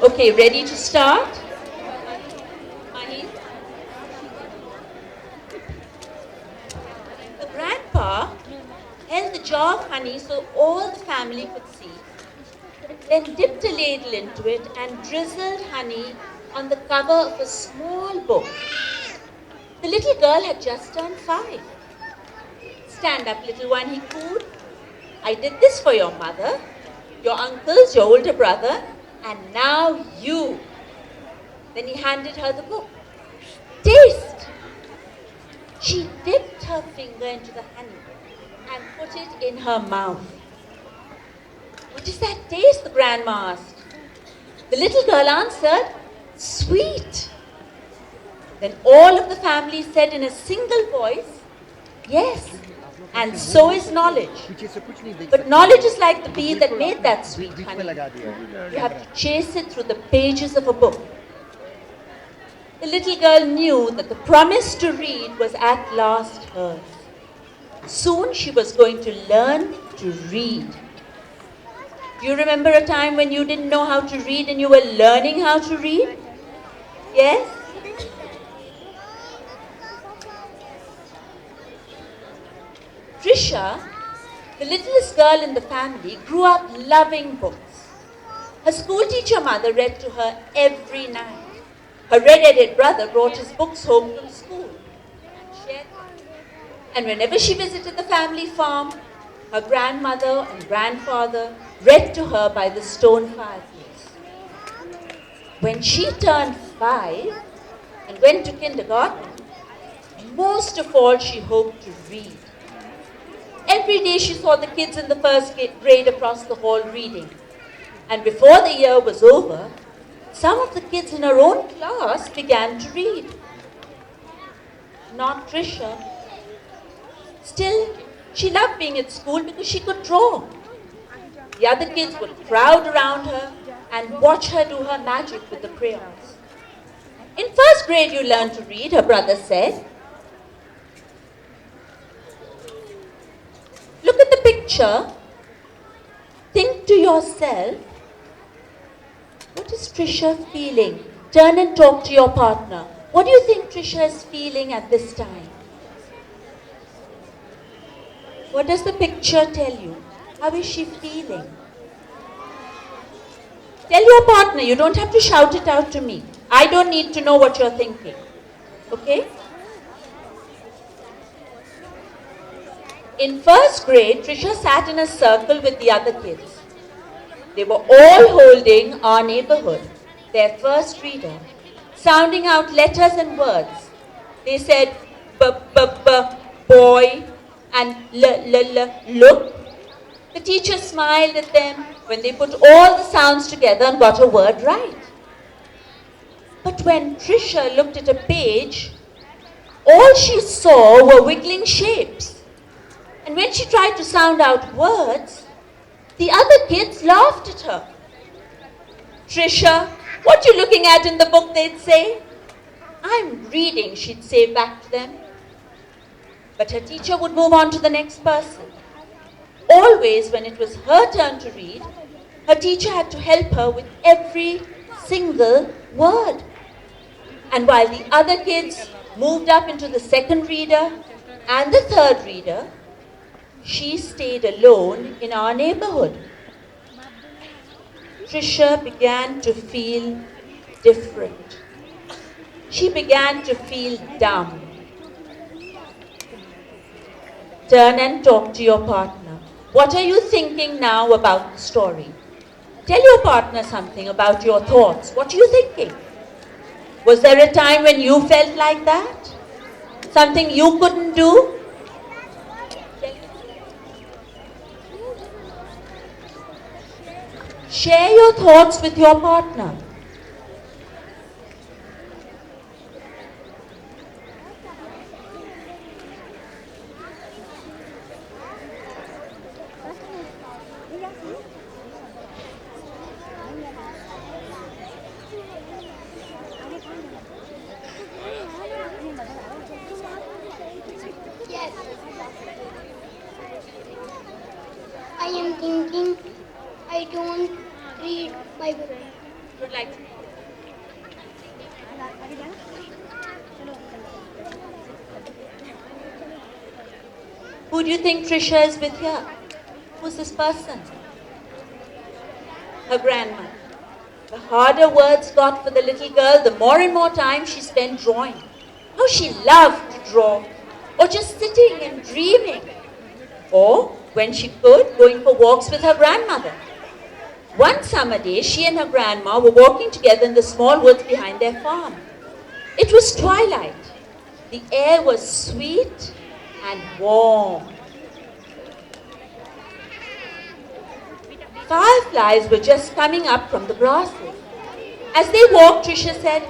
Okay, ready to start? Mahi? The grandpa held the jar of honey so all the family could see, then dipped a ladle into it and drizzled honey on the cover of a small book. The little girl had just turned 5. Stand up, little one, he cooed. I did this for your mother, your uncles, your older brother, and now you. Then he handed her the book. Taste! She dipped her finger into the honey and put it in her mouth. What is that taste? The grandma asked. The little girl answered, sweet. Then all of the family said in a single voice, yes, and so is knowledge. But knowledge is like the bee that made that sweet honey. You have to chase it through the pages of a book. The little girl knew that the promise to read was at last hers. Soon she was going to learn to read. Do you remember a time when you didn't know how to read and you were learning how to read? Yes? Trisha, the littlest girl in the family, grew up loving books. Her schoolteacher mother read to her every night. Her red-headed brother brought his books home from school and shared them. And whenever she visited the family farm, her grandmother and grandfather read to her by the stone fireplace. When she turned 5 and went to kindergarten, most of all she hoped to read. Every day she saw the kids in the first grade across the hall reading. And before the year was over, some of the kids in her own class began to read. Not Trisha. Still, she loved being at school because she could draw. The other kids would crowd around her and watch her do her magic with the crayons. In first grade you learn to read, her brother said. Look at the picture. Think to yourself, what is Trisha feeling? Turn and talk to your partner. What do you think Trisha is feeling at this time? What does the picture tell you? How is she feeling? Tell your partner, you don't have to shout it out to me. I don't need to know what you're thinking. Okay? In first grade, Trisha sat in a circle with the other kids. They were all holding Our Neighborhood, their first reader, sounding out letters and words. They said boy and look. The teacher smiled at them when they put all the sounds together and got a word right. But when Trisha looked at a page, all she saw were wiggling shapes. And when she tried to sound out words, the other kids laughed at her. Trisha, what you looking at in the book, they'd say. I'm reading, she'd say back to them. But her teacher would move on to the next person. Always when it was her turn to read, her teacher had to help her with every single word. And while the other kids moved up into the second reader and the third reader, she stayed alone in Our Neighborhood. Trisha began to feel different. She began to feel dumb. Turn and talk to your partner. What are you thinking now about the story? Tell your partner something about your thoughts. What are you thinking? Was there a time when you felt like that? Something you couldn't do? Share your thoughts with your partner. Yes. I am thinking I don't read my book. Would like to. Who do you think Trisha is with here? Who's this person? Her grandma. The harder words got for the little girl, the more and more time she spent drawing. How she loved to draw, or just sitting and dreaming, or, when she could, going for walks with her grandmother. One summer day, she and her grandma were walking together in the small woods behind their farm. It was twilight. The air was sweet and warm. Fireflies were just coming up from the grasses. As they walked, Trisha said,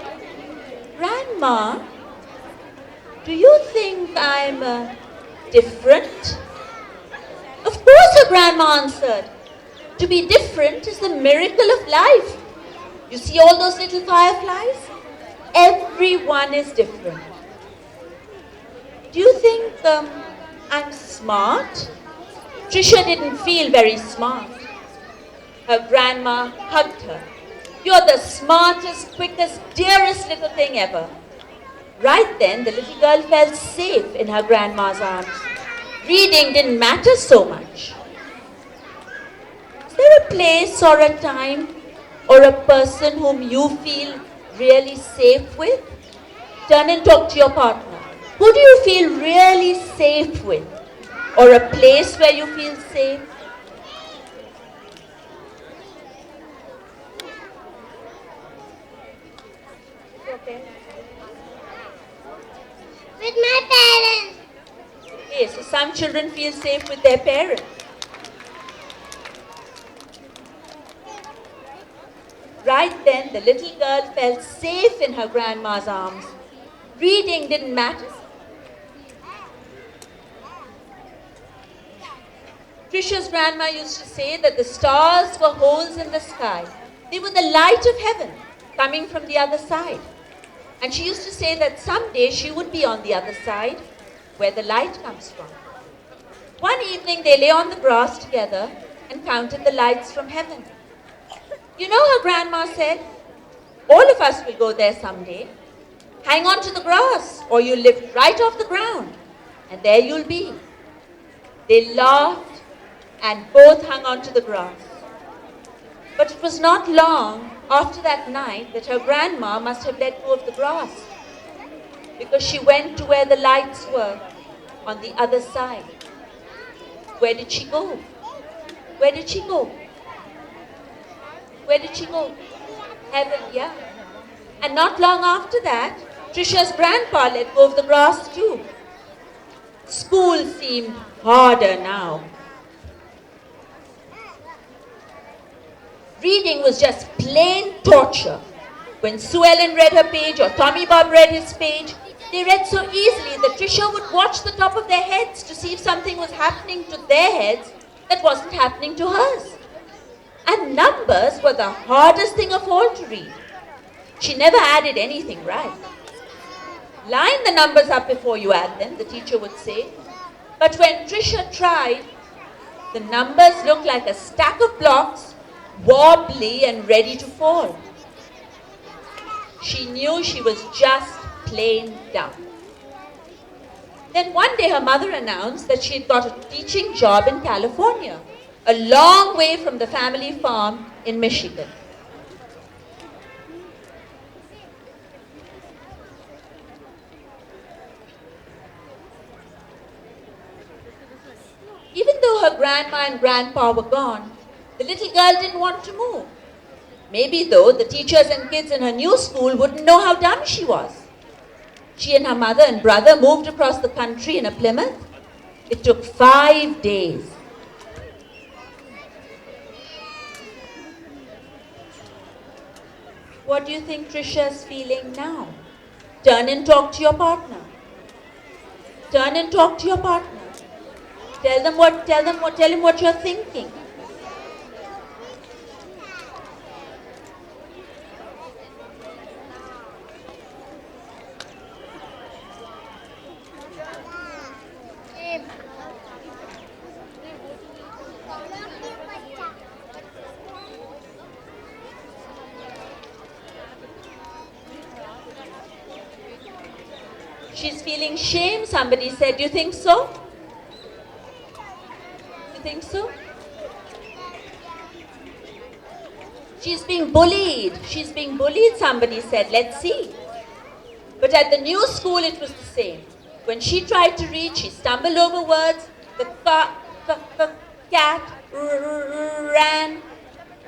"Grandma, do you think I'm different?" "Of course," her grandma answered. "To be different is the miracle of life. You see all those little fireflies? Everyone is different." "Do you think I'm smart?" Trisha didn't feel very smart. Her grandma hugged her. "You're the smartest, quickest, dearest little thing ever." Right then, the little girl felt safe in her grandma's arms. Reading didn't matter so much. Is there a place or a time or a person whom you feel really safe with? Turn and talk to your partner. Who do you feel really safe with? Or a place where you feel safe? Okay. With my parents. Okay, so some children feel safe with their parents. Right then, the little girl felt safe in her grandma's arms. Reading didn't matter. Trisha's grandma used to say that the stars were holes in the sky. They were the light of heaven coming from the other side. And she used to say that someday she would be on the other side where the light comes from. One evening they lay on the grass together and counted the lights from heaven. You know, her grandma said, all of us will go there someday. Hang on to the grass or you'll lift right off the ground and there you'll be. They laughed and both hung on to the grass. But it was not long after that night that her grandma must have let go of the grass because she went to where the lights were on the other side. Where did she go? Where did she go? Where did she go? Heaven, yeah. And not long after that, Trisha's grandpa let go of the grass too. School seemed harder now. Reading was just plain torture. When Sue Ellen read her page or Tommy Bob read his page, they read so easily that Trisha would watch the top of their heads to see if something was happening to their heads that wasn't happening to hers. And numbers were the hardest thing of all to read. She never added anything right. Line the numbers up before you add them, the teacher would say. But when Trisha tried, the numbers looked like a stack of blocks, wobbly and ready to fall. She knew she was just plain dumb. Then one day her mother announced that she had got a teaching job in California, a long way from the family farm in Michigan. Even though her grandma and grandpa were gone, the little girl didn't want to move. Maybe though, the teachers and kids in her new school wouldn't know how dumb she was. She and her mother and brother moved across the country in a Plymouth. It took 5 days. What do you think Trisha is feeling now? Turn and talk to your partner. Turn and talk to your partner. Tell him what you're thinking. She's feeling shame, somebody said. Do you think so? You think so? She's being bullied. She's being bullied, somebody said. Let's see. But at the new school, it was the same. When she tried to read, she stumbled over words. The cat ran.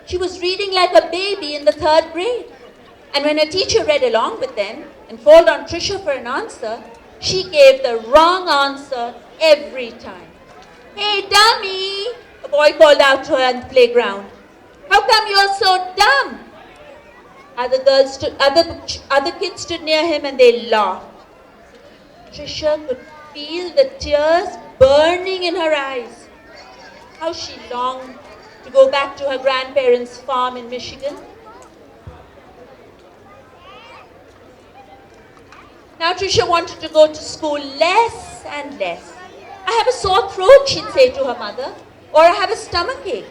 She was reading like a baby in the 3rd grade. And when her teacher read along with them and called on Trisha for an answer, she gave the wrong answer every time. "Hey, dummy," a boy called out to her on the playground. "How come you're so dumb?" Other kids stood near him and they laughed. Trisha could feel the tears burning in her eyes. How she longed to go back to her grandparents' farm in Michigan. Now Trisha wanted to go to school less and less. "I have a sore throat," she'd say to her mother, or "I have a stomachache."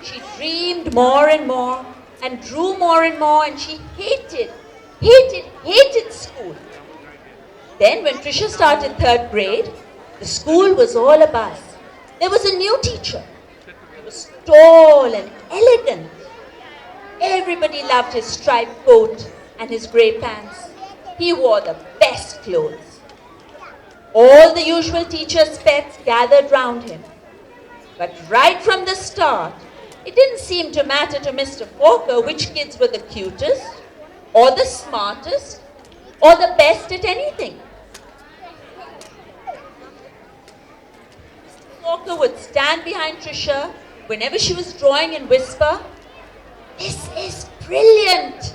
She dreamed more and more and drew more and more, and she hated school. Then when Trisha started 3rd grade, the school was all a buzz. There was a new teacher. He was tall and elegant. Everybody loved his striped coat and his grey pants. He wore the best clothes. All the usual teachers' pets gathered round him. But right from the start, it didn't seem to matter to Mr. Forker which kids were the cutest, or the smartest, or the best at anything. Mr. Forker would stand behind Trisha whenever she was drawing and whisper, "This is brilliant,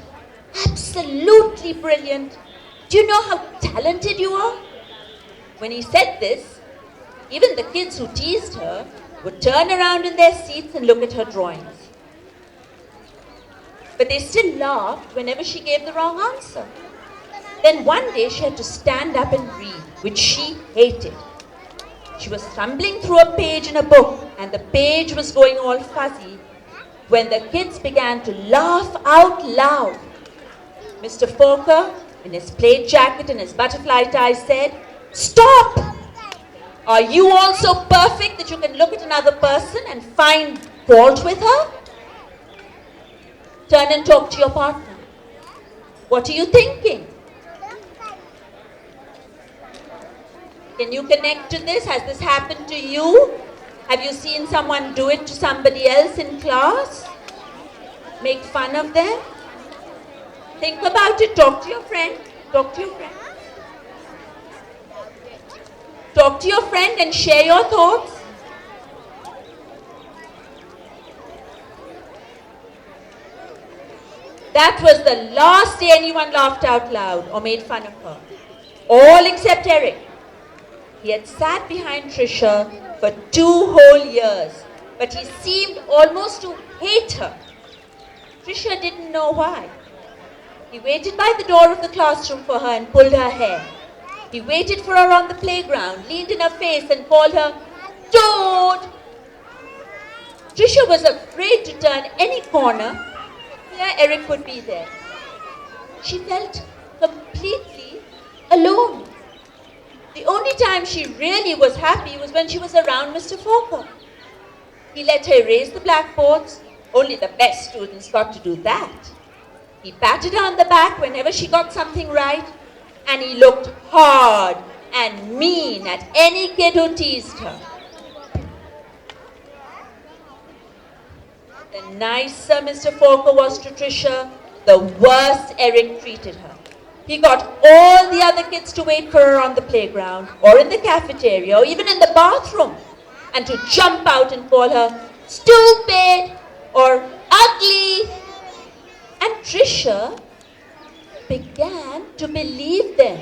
absolutely brilliant. Do you know how talented you are?" When he said this, even the kids who teased her would turn around in their seats and look at her drawings. But they still laughed whenever she gave the wrong answer. Then one day she had to stand up and read, which she hated. She was stumbling through a page in a book, and the page was going all fuzzy when the kids began to laugh out loud. Mr. Forker, in his plaid jacket and his butterfly tie, said, "Stop! Are you all so perfect that you can look at another person and find fault with her? Turn and talk to your partner. What are you thinking?" Can you connect to this? Has this happened to you? Have you seen someone do it to somebody else in class? Make fun of them? Think about it. Talk to your friend. Talk to your friend. Talk to your friend and share your thoughts. That was the last day anyone laughed out loud or made fun of her. All except Eric. He had sat behind Trisha for 2 whole years, but he seemed almost to hate her. Trisha didn't know why. He waited by the door of the classroom for her and pulled her hair. He waited for her on the playground, leaned in her face and called her, "Toad!" Trisha was afraid to turn any corner. Here Eric would be there. She felt completely alone. The only time she really was happy was when she was around Mr. Forker. He let her erase the blackboards. Only the best students got to do that. He patted her on the back whenever she got something right, and he looked hard and mean at any kid who teased her. The nicer Mr. Forker was to Trisha, the worse Eric treated her. He got all the other kids to wait for her on the playground, or in the cafeteria, or even in the bathroom, and to jump out and call her stupid or ugly. And Trisha began to believe them.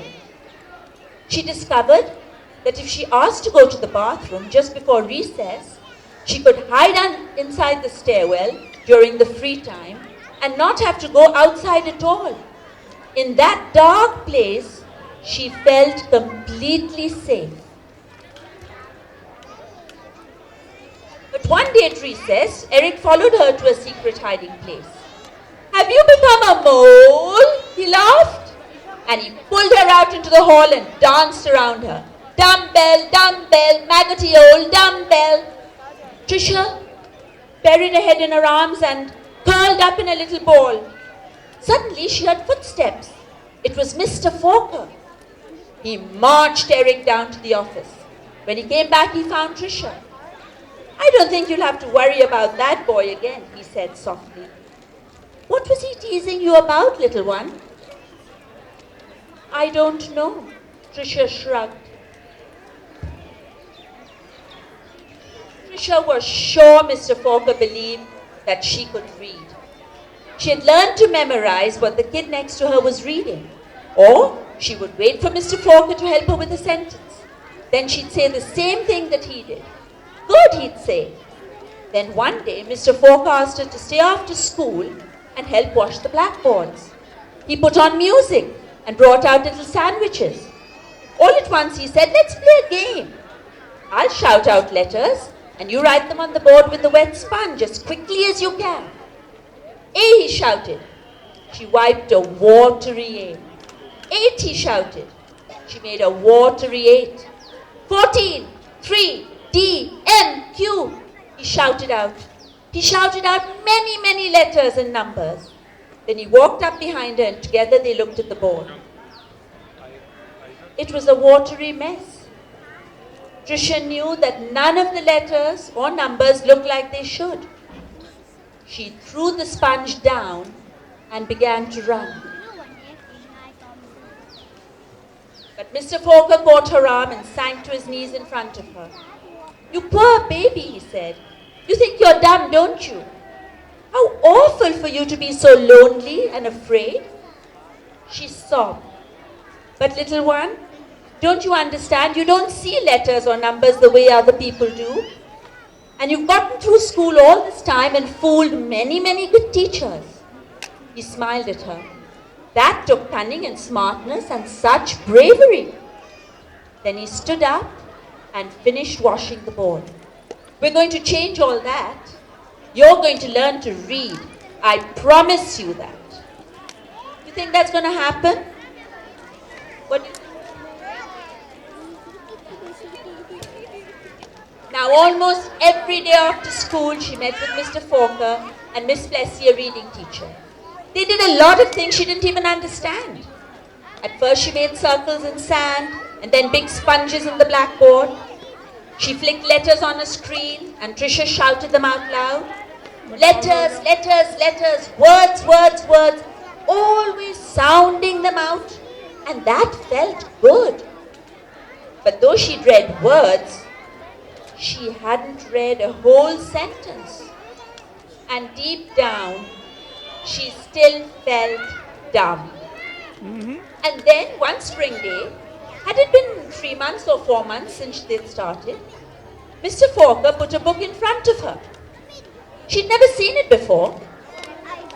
She discovered that if she asked to go to the bathroom just before recess, she could hide inside the stairwell during the free time and not have to go outside at all. In that dark place, she felt completely safe. But one day at recess, Eric followed her to a secret hiding place. "Have you become a mole?" he laughed. and he pulled her out into the hall and danced around her. Dumbbell, dumbbell, maggoty old dumbbell. Trisha buried her head in her arms and curled up in a little ball. Suddenly she heard footsteps. It was Mr. Forker. He marched Eric down to the office. When he came back, he found Trisha. I don't think you'll have to worry about that boy again, he said softly. What was he teasing you about, little one? I don't know, Trisha shrugged. Trisha was sure Mr. Forker believed that she could read. She had learned to memorize what the kid next to her was reading. Or she would wait for Mr. Forker to help her with a sentence. Then she'd say the same thing that he did. Good, he'd say. Then one day, Mr. Forker asked her to stay after school and help wash the blackboards. He put on music and brought out little sandwiches. All at once he said, let's play a game. I'll shout out letters and you write them on the board with the wet sponge as quickly as you can. A, he shouted. She wiped a watery A. 8, he shouted. She made a watery 8. 14, 3, D, M, Q. He shouted out. He shouted out many, many letters and numbers. Then he walked up behind her and together they looked at the board. It was a watery mess. Trisha knew that none of the letters or numbers looked like they should. She threw the sponge down and began to run. But Mr. Forker caught her arm and sank to his knees in front of her. You poor baby, he said. You think you're dumb, don't you? How awful for you to be so lonely and afraid. She sobbed. But little one, don't you understand? You don't see letters or numbers the way other people do. And you've gotten through school all this time and fooled many, many good teachers. He smiled at her. That took cunning and smartness and such bravery. Then he stood up and finished washing the board. We're going to change all that. You're going to learn to read. I promise you that. You think that's going to happen? What do you think? Now, almost every day after school, she met with Mr. Forker and Miss Plessy, a reading teacher. They did a lot of things she didn't even understand. At first, she made circles in sand and then big sponges in the blackboard. She flicked letters on a screen and Trisha shouted them out loud. Letters, letters, letters, words, words, words, always sounding them out. And that felt good. But though she'd read words, she hadn't read a whole sentence. And deep down, she still felt dumb. And then one spring day, had it been 3 months or 4 months since they'd started, Mr. Forker put a book in front of her. She'd never seen it before.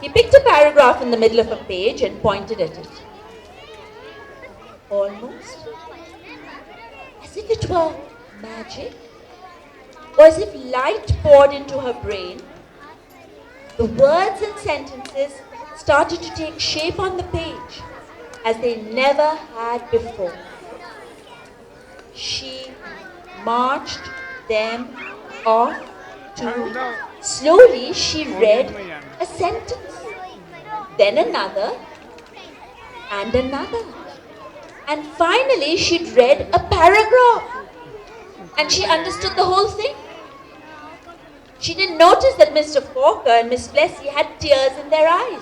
He picked a paragraph in the middle of a page and pointed at it. Almost as if it were magic, or as if light poured into her brain, the words and sentences started to take shape on the page as they never had before. She marched them off to... Slowly she read a sentence, then another, and another. And finally she'd read a paragraph. And she understood the whole thing. She didn't notice that Mr. Forker and Miss Plessy had tears in their eyes.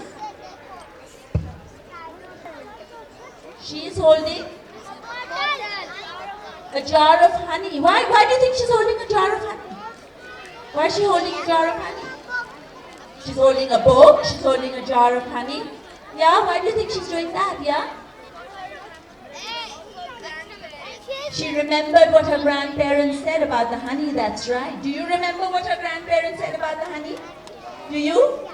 She's holding a jar of honey. Why do you think she's holding a jar of honey? Why is she holding a jar of honey? She's holding a book. She's holding a jar of honey. Yeah, why do you think she's doing that? Yeah? She remembered what her grandparents said about the honey, that's right. Do you remember what her grandparents said about the honey? Do you?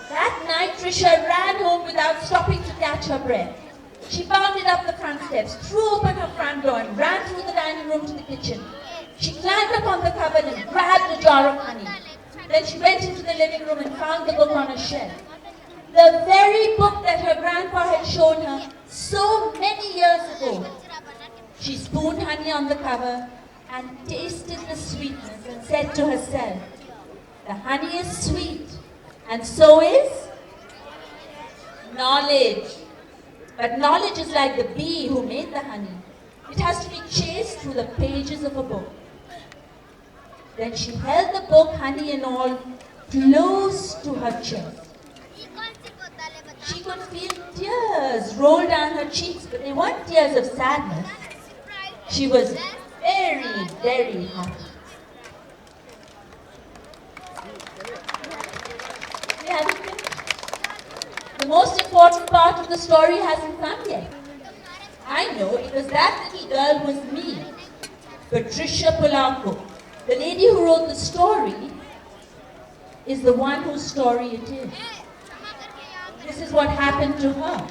That night, Trisha ran home without stopping to catch her breath. She bounded up the front steps, threw open her front door and ran through the dining room to the kitchen. She climbed up on the cupboard and grabbed a jar of honey. Then she went into the living room and found the book on a shelf. The The very book that her grandpa had shown her so many years ago. She spooned honey on the cover and tasted the sweetness and said to herself, the honey is sweet and so is knowledge. But knowledge is like the bee who made the honey. It has to be chased through the pages of a book. Then she held the book, honey and all, close to her chest. She could feel tears roll down her cheeks, but they weren't tears of sadness. She was very, very happy. We haven't finished. The most important part of the story hasn't come yet. I know, because that little girl was me, Patricia Polanco. The lady who wrote the story is the one whose story it is. This is what happened to her.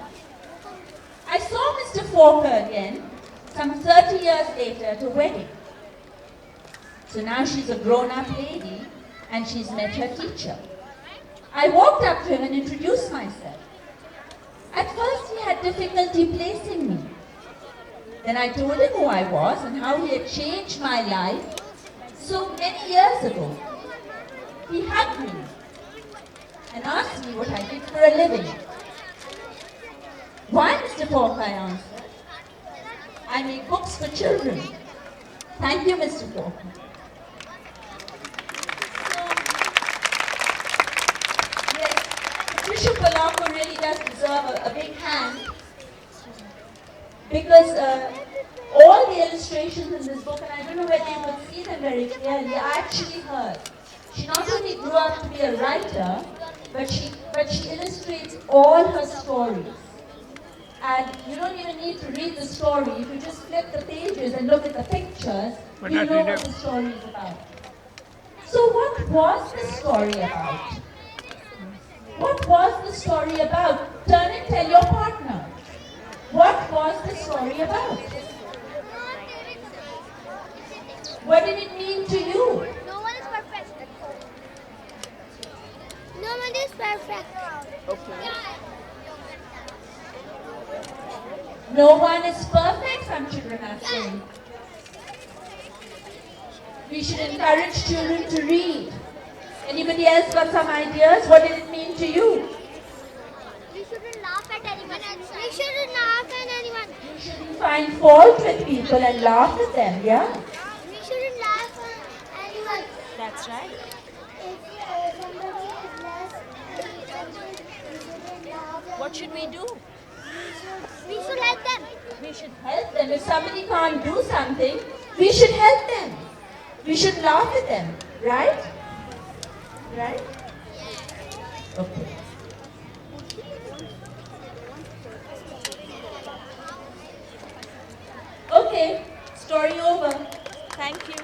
I saw Mr. Forker again, some 30 years later at a wedding. So now she's a grown-up lady and she's met her teacher. I walked up to him and introduced myself. At first he had difficulty placing me. Then I told him who I was and how he had changed my life so many years ago. He hugged me and asked me what I did for a living. Why, Mr. Fork, I answered. I make books for children. Thank you, Mr. Fork. Yes, Patricia Polanco really does deserve a big hand because all the illustrations in this book, and I don't know whether you could see them very clearly, are actually hers. She not only grew up to be a writer, but she illustrates all her stories. And you don't even need to read the story. If you just flip the pages and look at the pictures, you know what the story is about. So what was the story about? What was the story about? Turn and tell your partner. What was the story about? What did it mean to you? No one is perfect. No one is perfect. Okay. No one is perfect, some children are saying. We should encourage children to read. Anybody else got some ideas? What did it mean to you? We shouldn't laugh at anyone. We shouldn't laugh at anyone. You shouldn't find fault with people and laugh at them, yeah? We shouldn't laugh at anyone. That's right. If somebody is less intelligent, we shouldn't laugh at What should we do? We should help them. We should help them. If somebody can't do something, we should help them. We should laugh at them, right? Right? Okay. Okay, story over. Thank you.